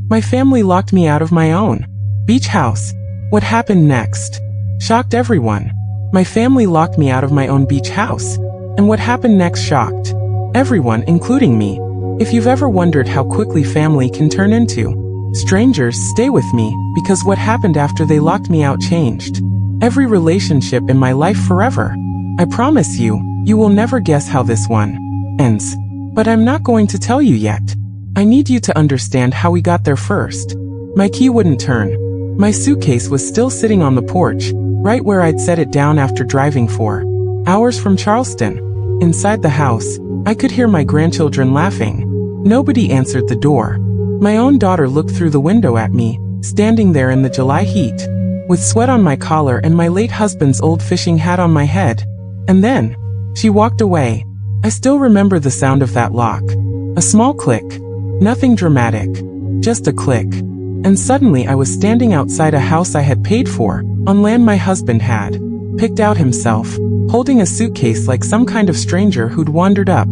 My family locked me out of my own beach house. What happened next shocked everyone. My family locked me out of my own beach house. And what happened next shocked everyone, including me. If you've ever wondered how quickly family can turn into strangers, stay with me, because what happened after they locked me out changed every relationship in my life forever. I promise you, you will never guess how this one ends. But I'm not going to tell you yet. I need you to understand how we got there first. My key wouldn't turn. My suitcase was still sitting on the porch, right where I'd set it down after driving for hours from Charleston. Inside the house, I could hear my grandchildren laughing. Nobody answered the door. My own daughter looked through the window at me, standing there in the July heat, with sweat on my collar and my late husband's old fishing hat on my head. And then, she walked away. I still remember the sound of that lock. A small click. Nothing dramatic. Just a click. And suddenly I was standing outside a house I had paid for, on land my husband had picked out himself, holding a suitcase like some kind of stranger who'd wandered up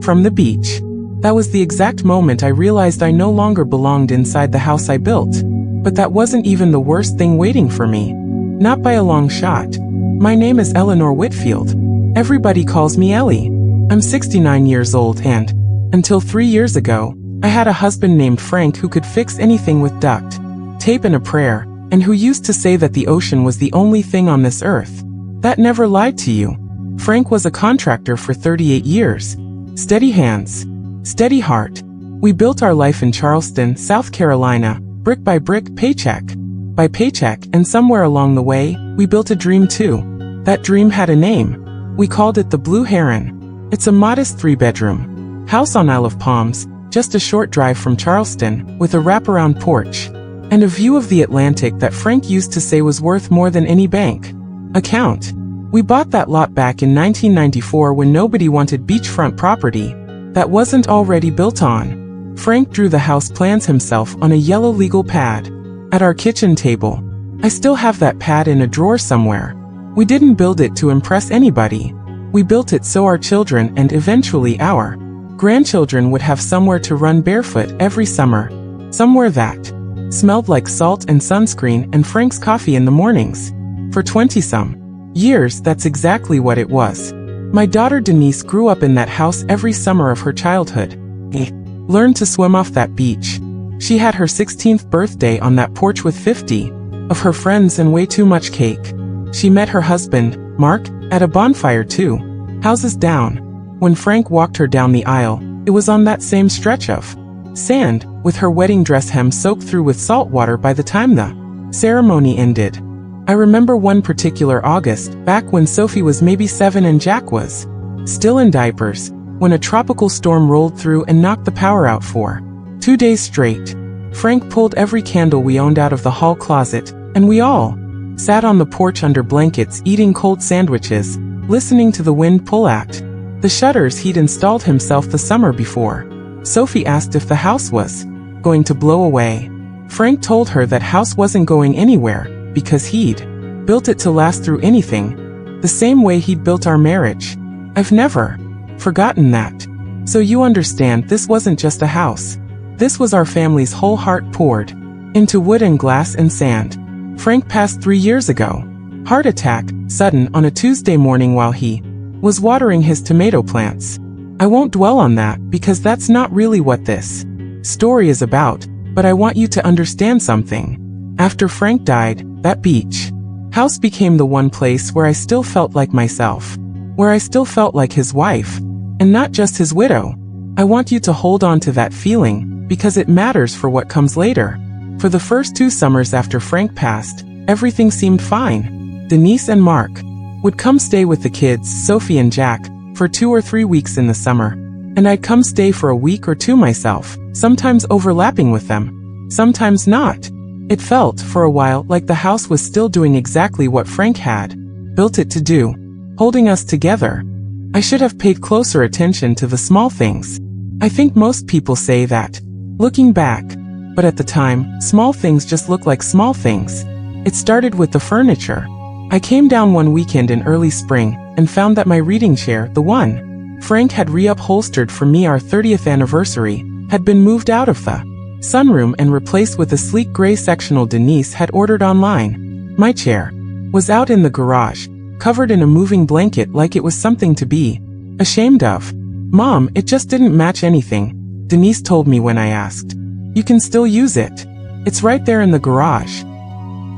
from the beach. That was the exact moment I realized I no longer belonged inside the house I built. But that wasn't even the worst thing waiting for me. Not by a long shot. My name is Eleanor Whitfield. Everybody calls me Ellie. I'm 69 years old and, until 3 years ago, I had a husband named Frank who could fix anything with duct tape and a prayer, and who used to say that the ocean was the only thing on this earth that never lied to you. Frank was a contractor for 38 years. Steady hands. Steady heart. We built our life in Charleston, South Carolina, brick by brick, paycheck by paycheck, and somewhere along the way, we built a dream too. That dream had a name. We called it the Blue Heron. It's a modest 3-bedroom house on Isle of Palms, just a short drive from Charleston, with a wraparound porch and a view of the Atlantic that Frank used to say was worth more than any bank account. We bought that lot back in 1994 when nobody wanted beachfront property that wasn't already built on. Frank drew the house plans himself on a yellow legal pad at our kitchen table. I still have that pad in a drawer somewhere. We didn't build it to impress anybody. We built it so our children and eventually our grandchildren would have somewhere to run barefoot every summer. Somewhere that smelled like salt and sunscreen and Frank's coffee in the mornings. For 20-some years, that's exactly what it was. My daughter Denise grew up in that house every summer of her childhood. Learned to swim off that beach. She had her 16th birthday on that porch with 50 of her friends and way too much cake. She met her husband, Mark, at a bonfire 2 houses down. When Frank walked her down the aisle, it was on that same stretch of sand, with her wedding dress hem soaked through with salt water by the time the ceremony ended. I remember one particular August, back when Sophie was maybe 7 and Jack was still in diapers, when a tropical storm rolled through and knocked the power out for 2 days straight. Frank pulled every candle we owned out of the hall closet, and we all sat on the porch under blankets eating cold sandwiches, listening to the wind pull at the shutters he'd installed himself the summer before. Sophie asked if the house was going to blow away. Frank told her that house wasn't going anywhere, because he'd built it to last through anything, the same way he'd built our marriage. I've never forgotten that. So you understand, this wasn't just a house. This was our family's whole heart poured into wood and glass and sand. Frank passed 3 years ago. Heart attack, sudden, on a Tuesday morning while he was watering his tomato plants. I won't dwell on that, because that's not really what this story is about, but I want you to understand something. After Frank died, that beach house became the one place where I still felt like myself, where I still felt like his wife, and not just his widow. I want you to hold on to that feeling, because it matters for what comes later. For the first 2 summers after Frank passed, everything seemed fine. Denise and Mark would come stay with the kids, Sophie and Jack, for 2 or 3 weeks in the summer, and I'd come stay for a week or 2 myself, sometimes overlapping with them, sometimes not. It felt, for a while, like the house was still doing exactly what Frank had built it to do, holding us together. I should have paid closer attention to the small things. I think most people say that, looking back, but at the time, small things just look like small things. It started with the furniture. I came down one weekend in early spring and found that my reading chair, the one Frank had reupholstered for me our 30th anniversary, had been moved out of the sunroom and replaced with a sleek gray sectional Denise had ordered online. My chair was out in the garage, covered in a moving blanket like it was something to be ashamed of. Mom, it just didn't match anything, Denise told me when I asked. You can still use it. It's right there in the garage.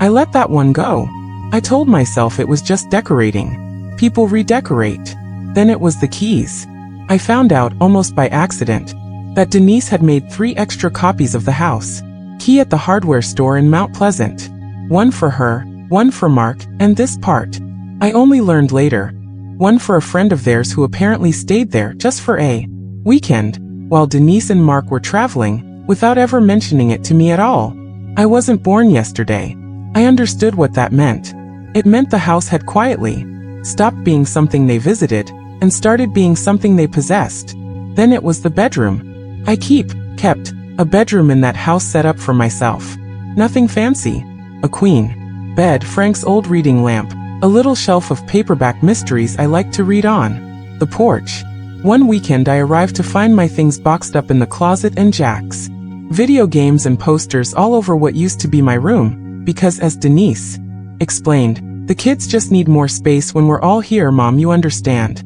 I let that one go. I told myself it was just decorating. People redecorate. Then it was the keys. I found out, almost by accident, that Denise had made 3 extra copies of the house key at the hardware store in Mount Pleasant. One for her, one for Mark, and this part I only learned later. One for a friend of theirs who apparently stayed there just for a weekend, while Denise and Mark were traveling, without ever mentioning it to me at all. I wasn't born yesterday. I understood what that meant. It meant the house had quietly stopped being something they visited and started being something they possessed. Then it was the bedroom. I kept a bedroom in that house set up for myself. Nothing fancy. A queen bed, Frank's old reading lamp, a little shelf of paperback mysteries I liked to read on the porch. One weekend I arrived to find my things boxed up in the closet and Jack's video games and posters all over what used to be my room, because as Denise explained, the kids just need more space when we're all here, Mom, you understand.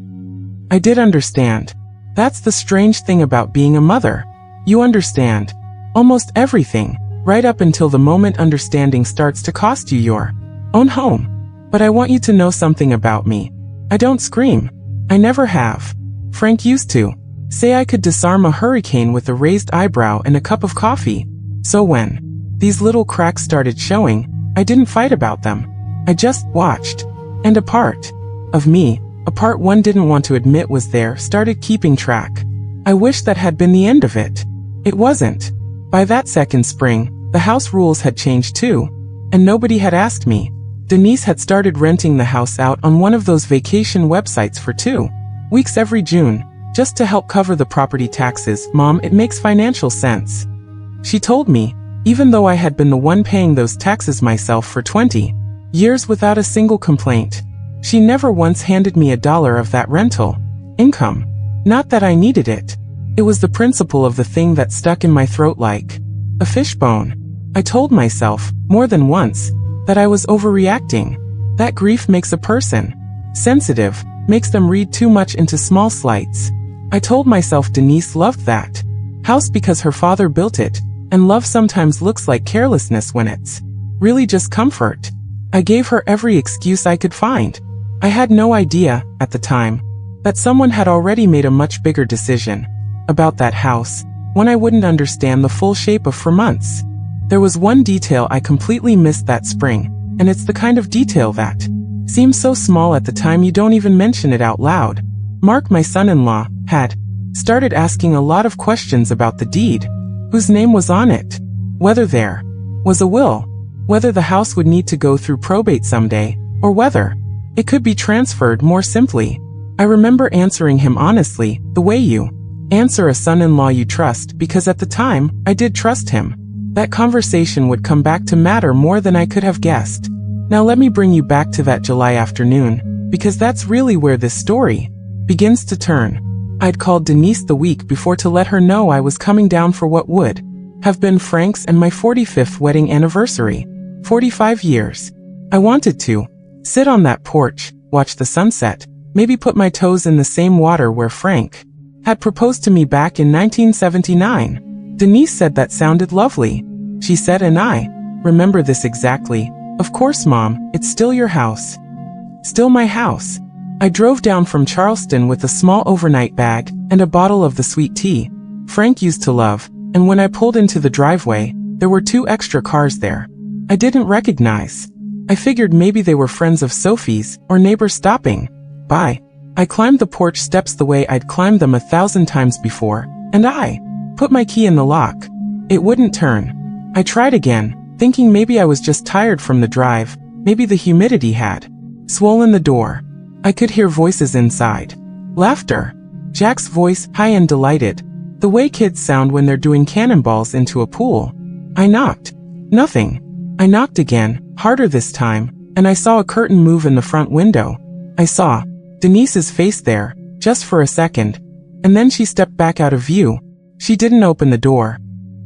I did understand. That's the strange thing about being a mother. You understand almost everything, right up until the moment understanding starts to cost you your own home. But I want you to know something about me. I don't scream. I never have. Frank used to say I could disarm a hurricane with a raised eyebrow and a cup of coffee. So when these little cracks started showing, I didn't fight about them. I just watched. And a part of me, a part one didn't want to admit was there, started keeping track. I wish that had been the end of it. It wasn't. By that second spring, the house rules had changed too. And nobody had asked me. Denise had started renting the house out on one of those vacation websites for 2 weeks every June, just to help cover the property taxes. Mom, it makes financial sense. She told me, even though I had been the one paying those taxes myself for 20 years without a single complaint. She never once handed me $1 of that rental income. Not that I needed it. It was the principle of the thing that stuck in my throat like a fishbone. I told myself, more than once, that I was overreacting. That grief makes a person sensitive, makes them read too much into small slights. I told myself Denise loved that house because her father built it, and love sometimes looks like carelessness when it's really just comfort. I gave her every excuse I could find. I had no idea, at the time, that someone had already made a much bigger decision about that house, one I wouldn't understand the full shape of for months. There was one detail I completely missed that spring, and it's the kind of detail that seems so small at the time you don't even mention it out loud. Mark, my son-in-law, had started asking a lot of questions about the deed, whose name was on it, whether there was a will, whether the house would need to go through probate someday, or whether it could be transferred more simply. I remember answering him honestly, the way you answer a son-in-law you trust, because at the time, I did trust him. That conversation would come back to matter more than I could have guessed. Now let me bring you back to that July afternoon, because that's really where this story begins to turn. I'd called Denise the week before to let her know I was coming down for what would have been Frank's and my 45th wedding anniversary. 45 years. I wanted to sit on that porch, watch the sunset, maybe put my toes in the same water where Frank had proposed to me back in 1979. Denise said that sounded lovely. She said, and I remember this exactly. Of course, Mom, it's still your house. Still my house. I drove down from Charleston with a small overnight bag and a bottle of the sweet tea Frank used to love, and when I pulled into the driveway, there were 2 extra cars there I didn't recognize. I figured maybe they were friends of Sophie's or neighbors stopping by. I climbed the porch steps the way I'd climbed them 1,000 times before, and I put my key in the lock. It wouldn't turn. I tried again, thinking maybe I was just tired from the drive, maybe the humidity had swollen the door. I could hear voices inside. Laughter. Jack's voice, high and delighted, the way kids sound when they're doing cannonballs into a pool. I knocked. Nothing. I knocked again, harder this time, and I saw a curtain move in the front window. I saw Denise's face there, just for a second, and then she stepped back out of view. She didn't open the door.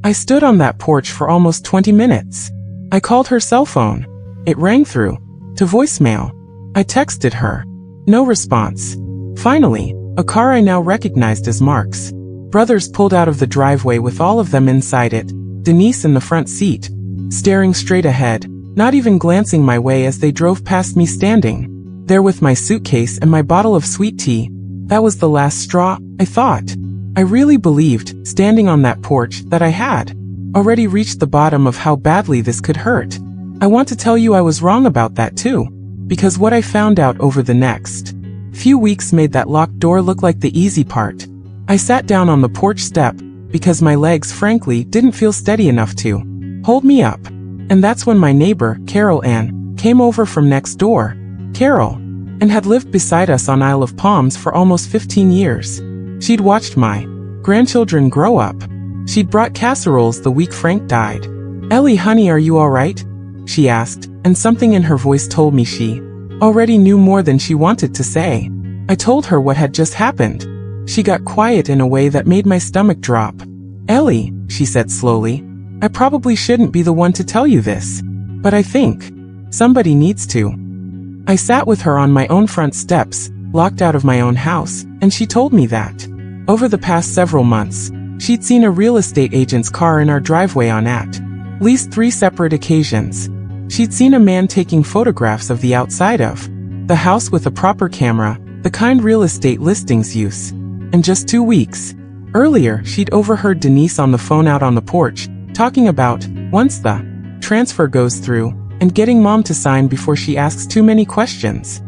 I stood on that porch for almost 20 minutes. I called her cell phone. It rang through to voicemail. I texted her. No response. Finally, a car I now recognized as Mark's brothers pulled out of the driveway with all of them inside it, Denise in the front seat, staring straight ahead, not even glancing my way as they drove past me standing there with my suitcase and my bottle of sweet tea. That was the last straw, I thought. I really believed, standing on that porch, that I had already reached the bottom of how badly this could hurt. I want to tell you I was wrong about that too, because what I found out over the next few weeks made that locked door look like the easy part. I sat down on the porch step, because my legs frankly didn't feel steady enough to hold me up. And that's when my neighbor, Carol Ann, came over from next door. Carol and had lived beside us on Isle of Palms for almost 15 years. She'd watched my grandchildren grow up. She'd brought casseroles the week Frank died. "Ellie, honey, are you all right?" she asked, and something in her voice told me she already knew more than she wanted to say. I told her what had just happened. She got quiet in a way that made my stomach drop. "Ellie," she said slowly, "I probably shouldn't be the one to tell you this, but I think somebody needs to." I sat with her on my own front steps, locked out of my own house, and she told me that over the past several months, she'd seen a real estate agent's car in our driveway on at least 3 separate occasions. She'd seen a man taking photographs of the outside of the house with a proper camera, the kind real estate listings use. And just 2 weeks earlier, she'd overheard Denise on the phone out on the porch, talking about, once the transfer goes through, and getting mom to sign before she asks too many questions.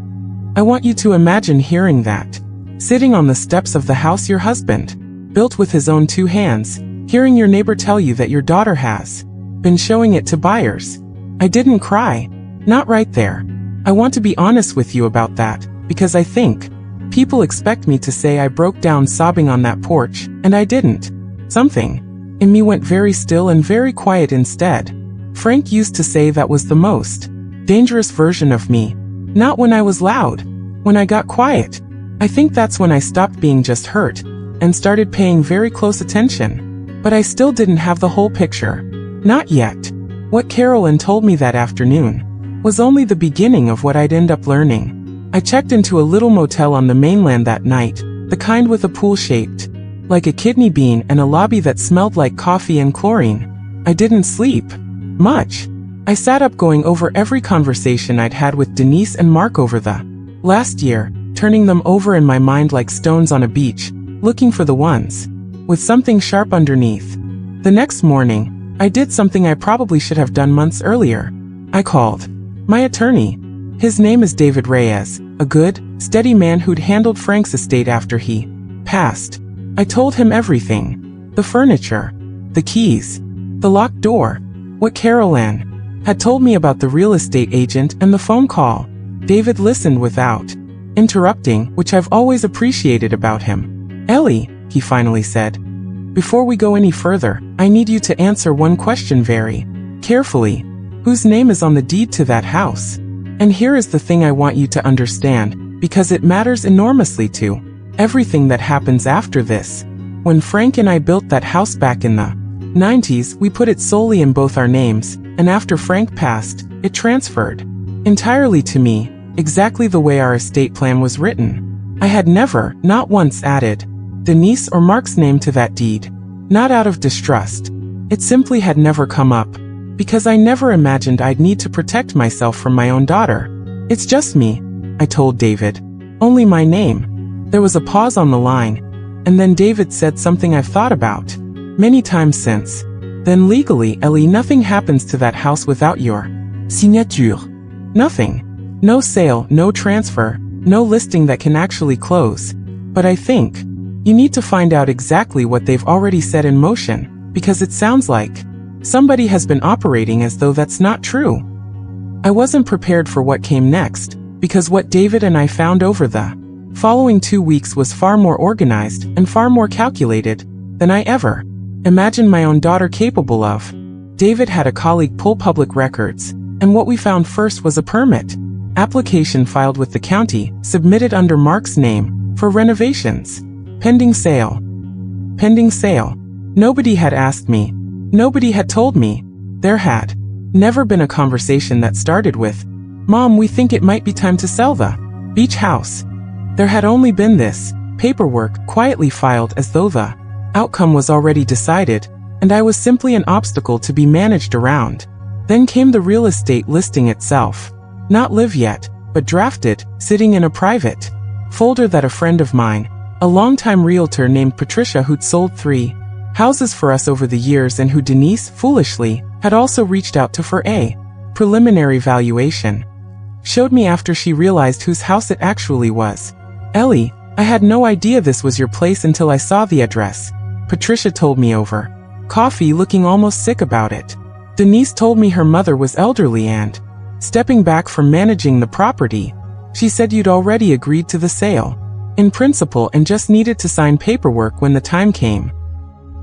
I want you to imagine hearing that. Sitting on the steps of the house your husband built with his own 2 hands, hearing your neighbor tell you that your daughter has been showing it to buyers. I didn't cry. Not right there. I want to be honest with you about that, because I think people expect me to say I broke down sobbing on that porch, and I didn't. Something in me went very still and very quiet instead. Frank used to say that was the most dangerous version of me. Not when I was loud. When I got quiet. I think that's when I stopped being just hurt and started paying very close attention. But I still didn't have the whole picture. Not yet. What Carolyn told me that afternoon was only the beginning of what I'd end up learning. I checked into a little motel on the mainland that night, the kind with a pool shaped like a kidney bean and a lobby that smelled like coffee and chlorine. I didn't sleep much. I sat up going over every conversation I'd had with Denise and Mark over the last year, turning them over in my mind like stones on a beach, looking for the ones with something sharp underneath. The next morning, I did something I probably should have done months earlier. I called my attorney. His name is David Reyes, a good, steady man who'd handled Frank's estate after he passed. I told him everything. The furniture, the keys, the locked door, what Carolyn had told me about the real estate agent and the phone call. David listened without interrupting, which I've always appreciated about him. "Ellie," he finally said, "before we go any further, I need you to answer one question very carefully. Whose name is on the deed to that house? And here is the thing I want you to understand, because it matters enormously to everything that happens after this. When Frank and I built that house back in the 90s, we put it solely in both our names, and after Frank passed, it transferred entirely to me, exactly the way our estate plan was written. I had never, not once added Denise or Mark's name to that deed. Not out of distrust. It simply had never come up, because I never imagined I'd need to protect myself from my own daughter. It's just me, I told David. Only my name. There was a pause on the line, and then David said something I've thought about many times since. Then legally, Ellie, nothing happens to that house without your signature. Nothing. No sale, no transfer, no listing that can actually close. But I think you need to find out exactly what they've already set in motion, because it sounds like somebody has been operating as though that's not true. I wasn't prepared for what came next, because what David and I found over the following 2 weeks was far more organized and far more calculated than I ever imagined my own daughter capable of. David had a colleague pull public records, and what we found first was a permit application filed with the county, submitted under Mark's name, for renovations. Pending sale. Pending sale. Nobody had asked me Nobody had told me. There had never been a conversation that started with, "Mom, we think it might be time to sell the beach house." There had only been this paperwork quietly filed as though the outcome was already decided, and I was simply an obstacle to be managed around. Then came the real estate listing itself. Not live yet, but drafted, sitting in a private folder that a friend of mine, a longtime realtor named Patricia who'd sold 3 houses for us over the years and who Denise, foolishly, had also reached out to for a preliminary valuation, showed me after she realized whose house it actually was. "Ellie, I had no idea this was your place until I saw the address," Patricia told me over coffee, looking almost sick about it. Denise told me her mother was elderly and stepping back from managing the property. She said you'd already agreed to the sale in principle and just needed to sign paperwork when the time came.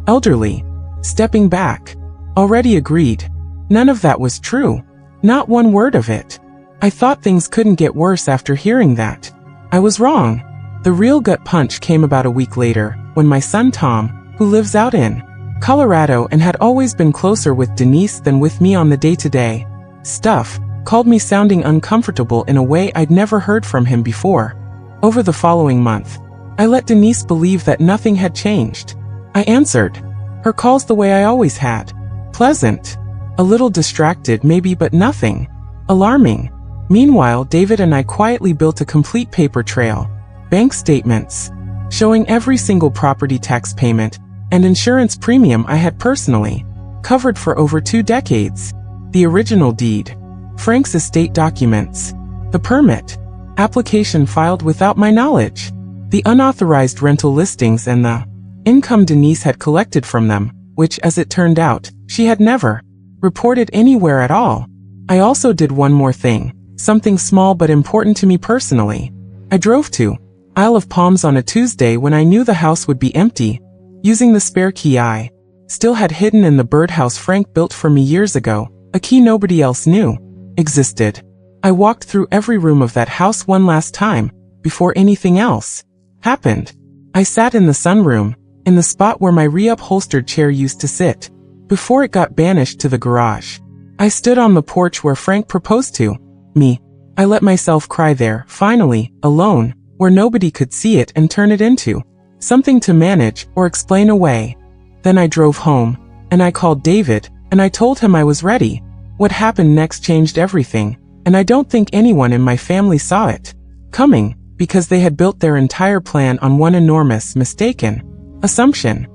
Elderly. Stepping back. Already agreed. None of that was true. Not one word of it. I thought things couldn't get worse after hearing that. I was wrong. The real gut punch came about a week later, when my son Tom, who lives out in Colorado and had always been closer with Denise than with me on the day-to-day stuff, called me sounding uncomfortable in a way I'd never heard from him before. Over the following month, I let Denise believe that nothing had changed. I answered her calls the way I always had. Pleasant. A little distracted maybe, but nothing alarming. Meanwhile, David and I quietly built a complete paper trail. Bank statements showing every single property tax payment and insurance premium I had personally covered for over 2 decades. The original deed, Frank's estate documents, the permit application filed without my knowledge, the unauthorized rental listings and the income Denise had collected from them, which, as it turned out, she had never reported anywhere at all. I also did one more thing, something small but important to me personally. I drove to Isle of Palms on a Tuesday when I knew the house would be empty, using the spare key I still had hidden in the birdhouse Frank built for me years ago, a key nobody else knew existed. I walked through every room of that house one last time, before anything else happened. I sat in the sunroom, in the spot where my reupholstered chair used to sit, before it got banished to the garage. I stood on the porch where Frank proposed to me. I let myself cry there, finally, alone, where nobody could see it and turn it into something to manage or explain away. Then I drove home, and I called David, and I told him I was ready. What happened next changed everything, and I don't think anyone in my family saw it coming, because they had built their entire plan on one enormous, mistaken assumption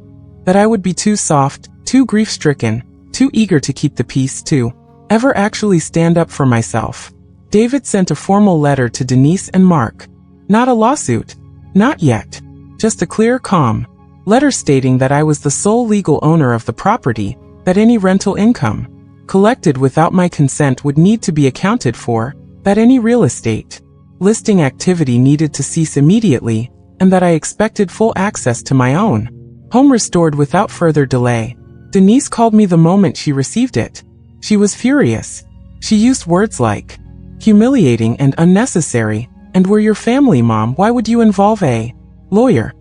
that I would be too soft, too grief-stricken, too eager to keep the peace to ever actually stand up for myself. David sent a formal letter to Denise and Mark. Not a lawsuit. Not yet. Just a clear, calm letter stating that I was the sole legal owner of the property, that any rental income collected without my consent would need to be accounted for, that any real estate listing activity needed to cease immediately, and that I expected full access to my own home restored without further delay. Denise called me the moment she received it. She was furious. She used words like humiliating and unnecessary, and we're your family, Mom, why would you involve a lawyer?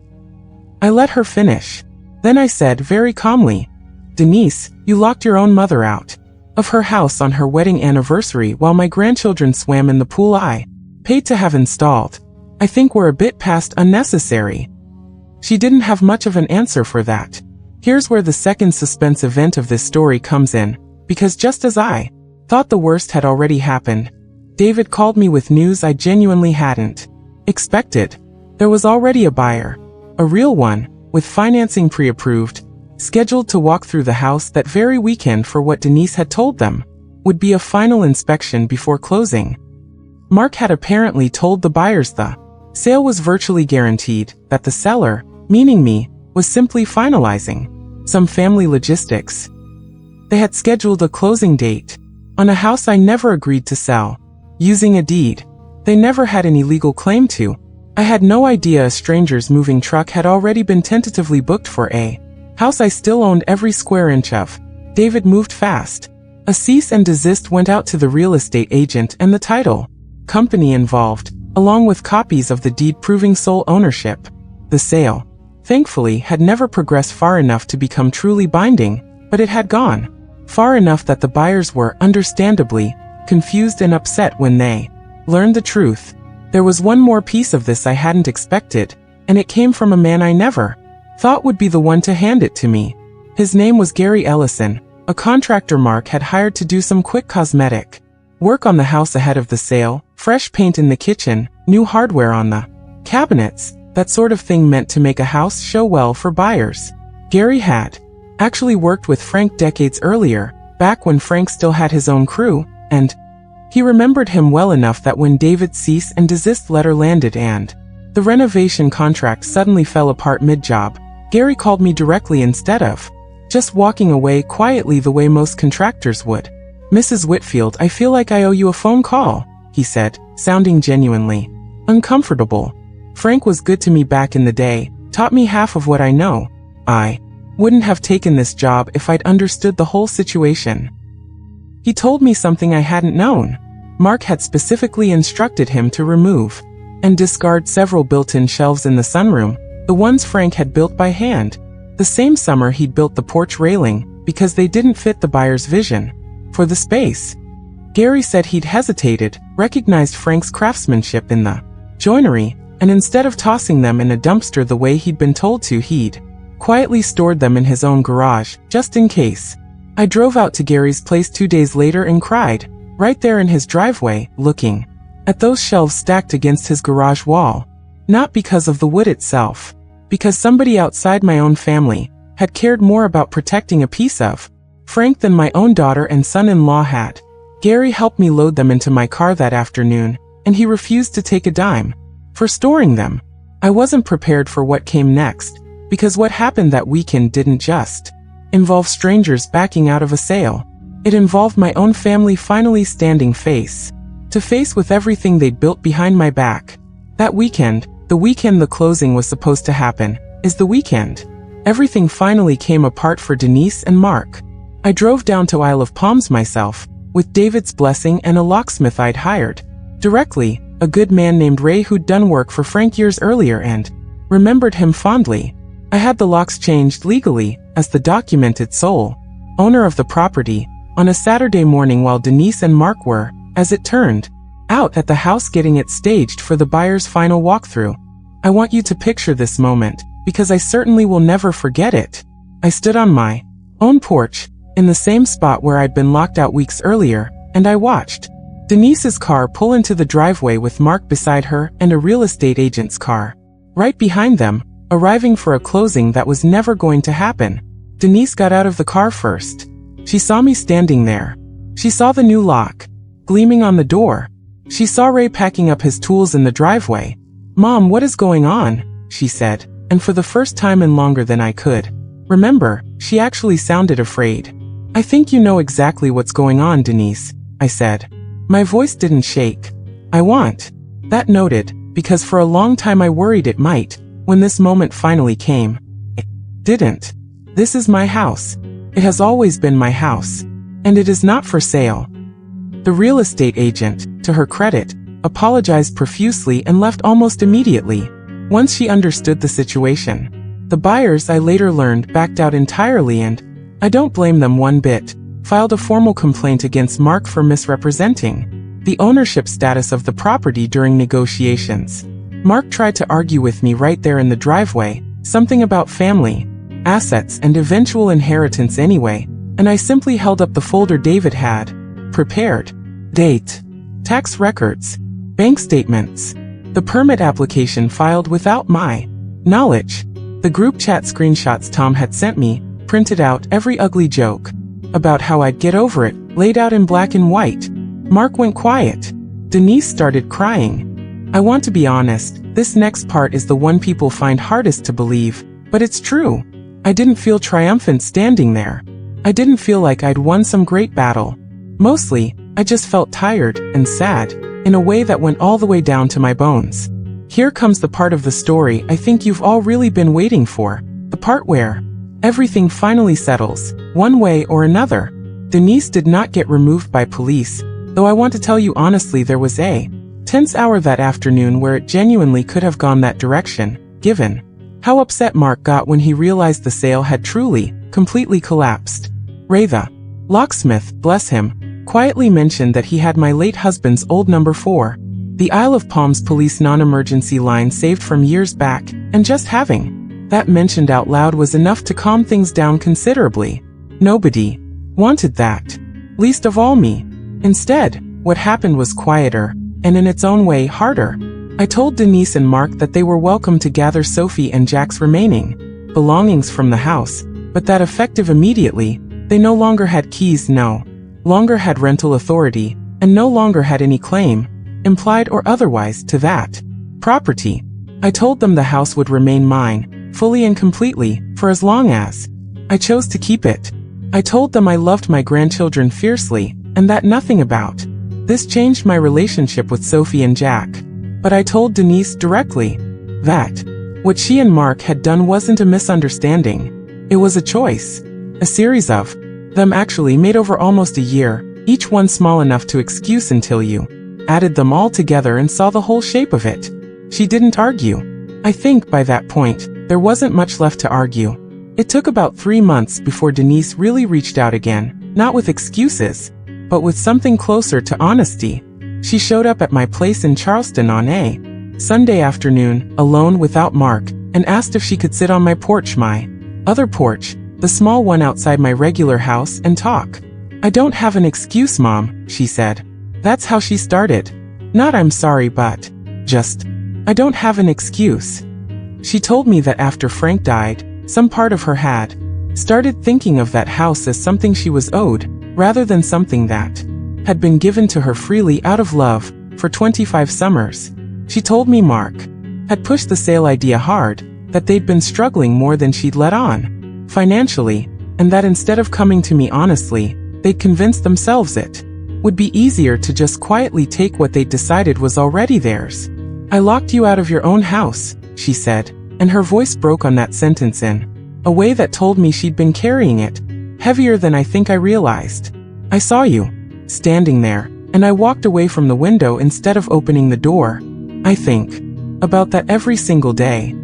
I let her finish. Then I said very calmly, Denise, you locked your own mother out of her house on her wedding anniversary while my grandchildren swam in the pool I paid to have installed. I think we're a bit past unnecessary. She didn't have much of an answer for that. Here's where the second suspense event of this story comes in, because just as I thought the worst had already happened, David called me with news I genuinely hadn't expected. There was already a buyer, a real one, with financing pre-approved, scheduled to walk through the house that very weekend for what Denise had told them would be a final inspection before closing. Mark had apparently told the buyers the sale was virtually guaranteed, that the seller, meaning me, was simply finalizing some family logistics. They had scheduled a closing date on a house I never agreed to sell, using a deed they never had any legal claim to. I had no idea a stranger's moving truck had already been tentatively booked for a house I still owned every square inch of. David moved fast. A cease and desist went out to the real estate agent and the title company involved, along with copies of the deed proving sole ownership. The sale, thankfully, had never progressed far enough to become truly binding, but it had gone far enough that the buyers were, understandably, confused and upset when they learned the truth. There was one more piece of this I hadn't expected, and it came from a man I never thought would be the one to hand it to me. His name was Gary Ellison, a contractor Mark had hired to do some quick cosmetic work on the house ahead of the sale, fresh paint in the kitchen, new hardware on the cabinets, that sort of thing meant to make a house show well for buyers. Gary had actually worked with Frank decades earlier, back when Frank still had his own crew, and he remembered him well enough that when David's cease and desist letter landed and the renovation contract suddenly fell apart mid-job, Gary called me directly instead of just walking away quietly the way most contractors would. "Mrs. Whitfield, I feel like I owe you a phone call," he said, sounding genuinely uncomfortable. "Frank was good to me back in the day, taught me half of what I know. I wouldn't have taken this job if I'd understood the whole situation." He told me something I hadn't known. Mark had specifically instructed him to remove and discard several built-in shelves in the sunroom, the ones Frank had built by hand. The same summer he'd built the porch railing, because they didn't fit the buyer's vision for the space. Gary said he'd hesitated, recognized Frank's craftsmanship in the joinery, and instead of tossing them in a dumpster the way he'd been told to, he'd quietly stored them in his own garage, just in case. I drove out to Gary's place 2 days later and cried, right there in his driveway, looking at those shelves stacked against his garage wall. Not because of the wood itself, because somebody outside my own family had cared more about protecting a piece of Frank than my own daughter and son-in-law had. Gary helped me load them into my car that afternoon, and he refused to take a dime for storing them. I wasn't prepared for what came next, because what happened that weekend didn't just involve strangers backing out of a sale. It involved my own family finally standing face to face with everything they'd built behind my back. That weekend, the weekend the closing was supposed to happen, is the weekend everything finally came apart for Denise and Mark. I drove down to Isle of Palms myself, with David's blessing and a locksmith I'd hired directly, a good man named Ray who'd done work for Frank years earlier and remembered him fondly. I had the locks changed legally, as the documented sole owner of the property, on a Saturday morning while Denise and Mark were, as it turned out, at the house getting it staged for the buyer's final walkthrough. I want you to picture this moment, because I certainly will never forget it. I stood on my own porch, in the same spot where I'd been locked out weeks earlier, and I watched Denise's car pull into the driveway with Mark beside her and a real estate agent's car right behind them, arriving for a closing that was never going to happen. Denise got out of the car first. She saw me standing there. She saw the new lock gleaming on the door. She saw Ray packing up his tools in the driveway. "Mom, what is going on?" she said, and for the first time in longer than I could remember, she actually sounded afraid. "I think you know exactly what's going on, Denise," I said. My voice didn't shake. "I want that noted, because for a long time I worried it might, when this moment finally came. It didn't. This is my house. It has always been my house. And it is not for sale." The real estate agent, to her credit, apologized profusely and left almost immediately, once she understood the situation. The buyers, I later learned, backed out entirely and, I don't blame them one bit, filed a formal complaint against Mark for misrepresenting the ownership status of the property during negotiations. Mark tried to argue with me right there in the driveway, something about family, assets, and eventual inheritance anyway, and I simply held up the folder David had prepared. Date, tax records, bank statements, the permit application filed without my knowledge, the group chat screenshots Tom had sent me, printed out, every ugly joke about how I'd get over it, laid out in black and white. Mark went quiet. Denise started crying. I want to be honest, this next part is the one people find hardest to believe, but it's true. I didn't feel triumphant standing there. I didn't feel like I'd won some great battle. Mostly, I just felt tired and sad, in a way that went all the way down to my bones. Here comes the part of the story I think you've all really been waiting for, the part where everything finally settles, one way or another. Denise did not get removed by police, though I want to tell you honestly there was a tense hour that afternoon where it genuinely could have gone that direction, given how upset Mark got when he realized the sale had truly, completely collapsed. Ray the locksmith, bless him, quietly mentioned that he had my late husband's old number 4. The Isle of Palms police non-emergency line saved from years back, and just having that mentioned out loud was enough to calm things down considerably. Nobody wanted that. Least of all me. Instead, what happened was quieter, and in its own way harder. I told Denise and Mark that they were welcome to gather Sophie and Jack's remaining belongings from the house, but that effective immediately, they no longer had keys, no longer had rental authority, and no longer had any claim, implied or otherwise, to that property. I told them the house would remain mine, fully and completely, for as long as I chose to keep it. I told them I loved my grandchildren fiercely, and that nothing about this changed my relationship with Sophie and Jack. But I told Denise directly that what she and Mark had done wasn't a misunderstanding. It was a choice. A series of them actually made over almost a year, each one small enough to excuse until you added them all together and saw the whole shape of it. She didn't argue. I think by that point, there wasn't much left to argue. It took about 3 months before Denise really reached out again, not with excuses, but with something closer to honesty. She showed up at my place in Charleston on a Sunday afternoon, alone without Mark, and asked if she could sit on my porch, my other porch, the small one outside my regular house, and talk. I don't have an excuse, Mom, she said. That's how she started. Not I'm sorry, but just, I don't have an excuse. She told me that after Frank died, some part of her had started thinking of that house as something she was owed, rather than something that had been given to her freely out of love for 25 summers. She told me Mark had pushed the sale idea hard, that they'd been struggling more than she'd let on financially, and that instead of coming to me honestly, they'd convinced themselves it would be easier to just quietly take what they'd decided was already theirs. I locked you out of your own house, she said, and her voice broke on that sentence in a way that told me she'd been carrying it heavier than I think I realized. I saw you standing there, and I walked away from the window instead of opening the door. I think about that every single day.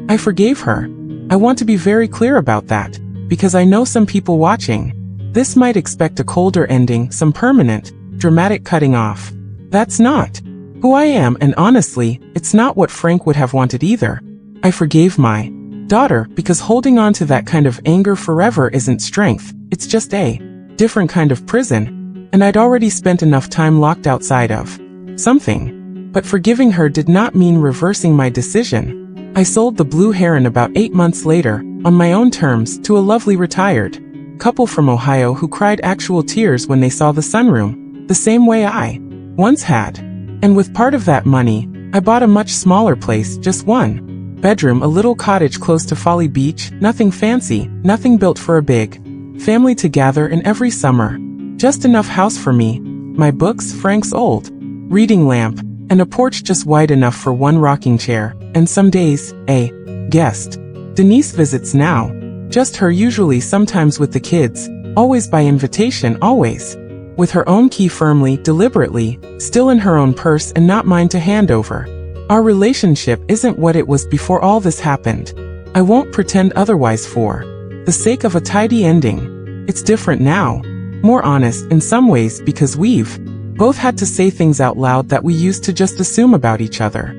I forgave her. I want to be very clear about that, because I know some people watching this might expect a colder ending, some permanent, dramatic cutting off. That's not who I am, and honestly, it's not what Frank would have wanted either. I forgave my daughter because holding on to that kind of anger forever isn't strength, it's just a different kind of prison, and I'd already spent enough time locked outside of something. But forgiving her did not mean reversing my decision. I sold the Blue Heron about 8 months later, on my own terms, to a lovely retired couple from Ohio who cried actual tears when they saw the sunroom, the same way I once had. And with part of that money, I bought a much smaller place, just 1 bedroom, a little cottage close to Folly Beach, nothing fancy, nothing built for a big family to gather in every summer. Just enough house for me, my books, Frank's old reading lamp, and a porch just wide enough for 1 rocking chair, and some days, a guest. Denise visits now. Just her, usually, sometimes with the kids, always by invitation, always with her own key firmly, deliberately, still in her own purse and not mine to hand over. Our relationship isn't what it was before all this happened. I won't pretend otherwise for the sake of a tidy ending. It's different now. More honest in some ways, because we've both had to say things out loud that we used to just assume about each other.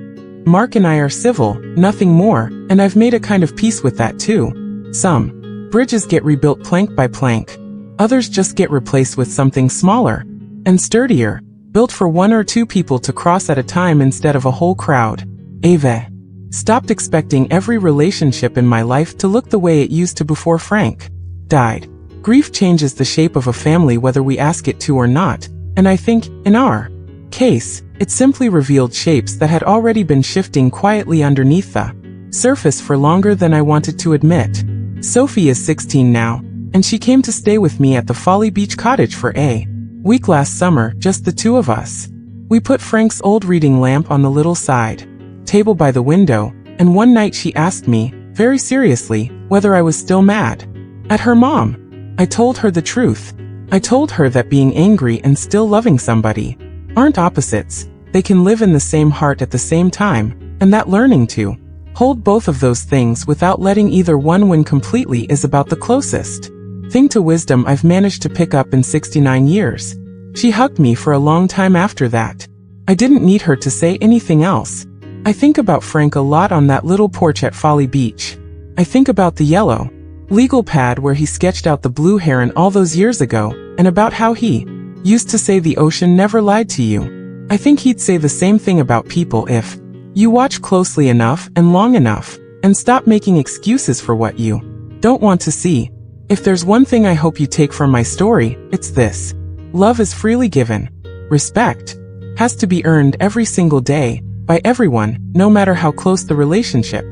Mark and I are civil, nothing more, and I've made a kind of peace with that too. Some bridges get rebuilt plank by plank. Others just get replaced with something smaller and sturdier, built for 1 or 2 people to cross at a time instead of a whole crowd. Ava stopped expecting every relationship in my life to look the way it used to before Frank died. Grief changes the shape of a family whether we ask it to or not, and I think, in our case, it simply revealed shapes that had already been shifting quietly underneath the surface for longer than I wanted to admit. Sophie is 16 now, and she came to stay with me at the Folly Beach cottage for a week last summer, just the 2 of us. We put Frank's old reading lamp on the little side table by the window, and one night she asked me, very seriously, whether I was still mad at her mom. I told her the truth. I told her that being angry and still loving somebody aren't opposites. They can live in the same heart at the same time, and that learning to hold both of those things without letting either one win completely is about the closest thing to wisdom I've managed to pick up in 69 years. She hugged me for a long time after that. I didn't need her to say anything else. I think about Frank a lot on that little porch at Folly Beach. I think about the yellow legal pad where he sketched out the blue heron all those years ago, and about how he used to say the ocean never lied to you. I think he'd say the same thing about people if you watch closely enough and long enough, and stop making excuses for what you don't want to see. If there's one thing I hope you take from my story, it's this. Love is freely given. Respect has to be earned every single day, by everyone, no matter how close the relationship.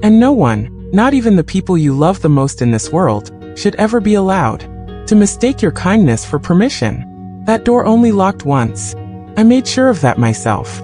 And no one, not even the people you love the most in this world, should ever be allowed to mistake your kindness for permission. That door only locked once. I made sure of that myself.